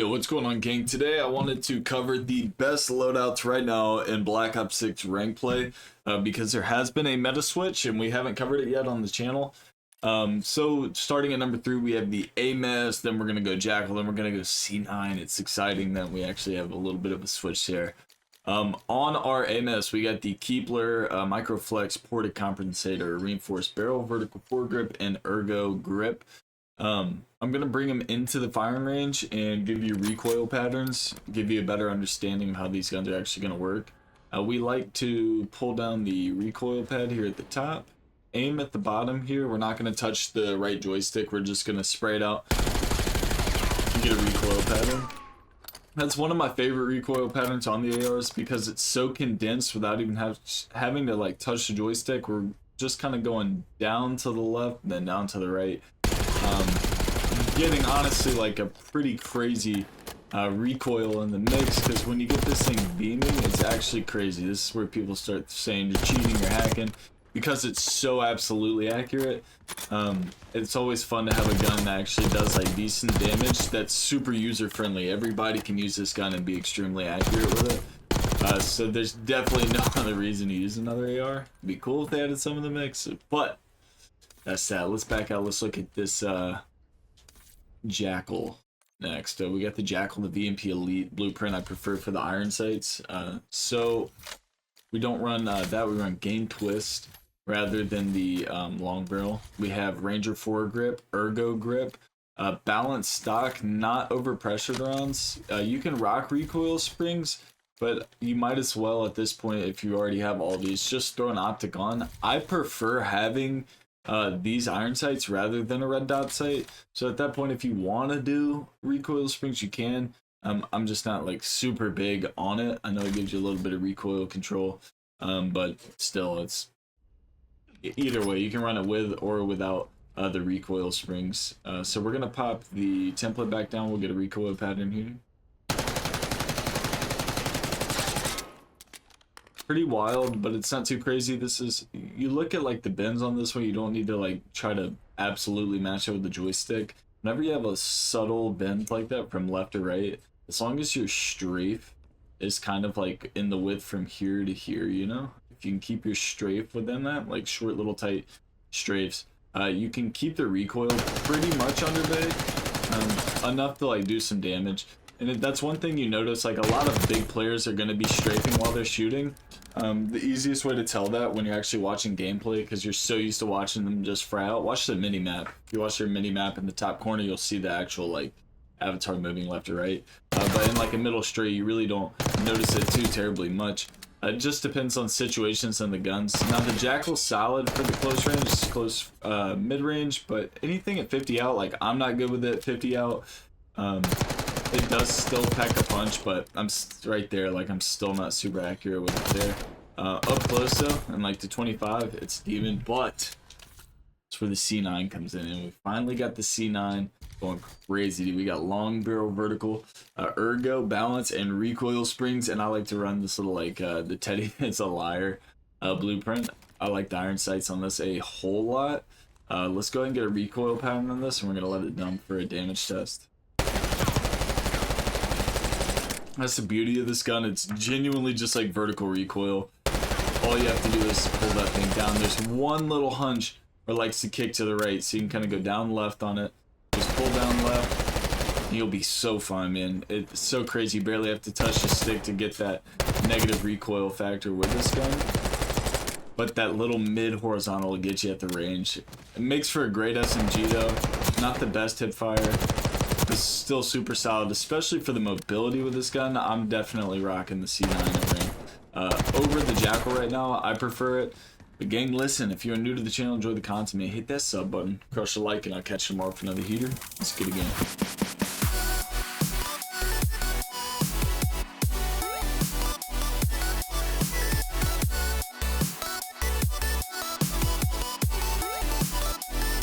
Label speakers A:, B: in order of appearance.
A: Yo, what's going on, gang? Today I wanted to cover the best loadouts right now in Black Ops 6 rank play because there has been a meta switch and we haven't covered it yet on the channel. So starting at number 3, we have the AMS, then we're going to go Jackal, then we're going to go C9. It's exciting that we actually have a little bit of a switch there. On our AMS, we got the Keepler, Microflex, Ported Compensator, Reinforced Barrel, Vertical Foregrip, and Ergo Grip. I'm going to bring them into the firing range and give you recoil patterns, give you a better understanding of how these guns are actually going to work. We like to pull down the recoil pad here at the top, aim at the bottom here. We're not going to touch the right joystick. We're just going to spray it out and get a recoil pattern. That's one of my favorite recoil patterns on the ARs because it's so condensed without even having to like touch the joystick. We're just kind of going down to the left and then down to the right. Getting honestly like a pretty crazy recoil in the mix, because when you get this thing beaming, it's actually crazy. This is where people start saying you're cheating or hacking, because it's so absolutely accurate. It's always fun to have a gun that actually does like decent damage that's super user friendly. Everybody can use this gun and be extremely accurate with it. So there's definitely no other reason to use another AR. It'd be cool if they added some in the mix, but that's sad. Let's back out. Let's look at this Jackal next. We got the Jackal, the VMP Elite blueprint I prefer for the iron sights. So we don't run that. We run Game Twist rather than the long barrel. We have Ranger Foregrip, Ergo Grip, balanced stock, not overpressured rounds. You can rock recoil springs, but you might as well at this point, if you already have all these, just throw an optic on. I prefer having these iron sights rather than a red dot sight. So at that point, if you want to do recoil springs, you can. I'm just not like super big on it. I know it gives you a little bit of recoil control, but still, it's either way. You can run it with or without the recoil springs. So we're gonna pop the template back down. We'll get a recoil pattern here. Pretty wild, but it's not too crazy. This is, you look at like the bends on this one, you don't need to like try to absolutely match it with the joystick. Whenever you have a subtle bend like that from left to right, as long as your strafe is kind of like in the width from here to here, you know, if you can keep your strafe within that, like short little tight strafes, you can keep the recoil pretty much under bay, enough to like do some damage. And that's one thing you notice, like a lot of big players are going to be strafing while they're shooting. The easiest way to tell that when you're actually watching gameplay, because you're so used to watching them just fry out, watch the mini map. If you watch their mini map in the top corner, you'll see the actual like avatar moving left or right. But in like a middle straight, you really don't notice it too terribly much. It just depends on situations and the guns. Now the Jackal's solid for the close range, close mid-range, but anything at 50 out, like I'm not good with it 50 out. It does still pack a punch, but I'm right there, like I'm still not super accurate with it there. Up close though, and like to 25, it's even, but it's where the C9 comes in, and we finally got the C9 going crazy. We got long barrel vertical, ergo, balance, and recoil springs, and I like to run this little like the Teddy It's a Liar blueprint. I like the iron sights on this a whole lot. Let's go ahead and get a recoil pattern on this, and we're gonna let it dump for a damage test. That's the beauty of this gun. It's genuinely just like vertical recoil. All you have to do is pull that thing down. There's one little hunch where it likes to kick to the right, so you can kind of go down left on it. Just pull down left, and you'll be so fine, man. It's so crazy. You barely have to touch the stick to get that negative recoil factor with this gun. But that little mid-horizontal will get you at the range. It makes for a great SMG though. Not the best hip fire. It's still super solid, especially for the mobility with this gun. I'm definitely rocking the C9 ring. Over the Jackal right now, I prefer it. But gang, listen, if you're new to the channel, enjoy the content, man, hit that sub button, crush a like, and I'll catch you tomorrow for another heater. Let's get it again.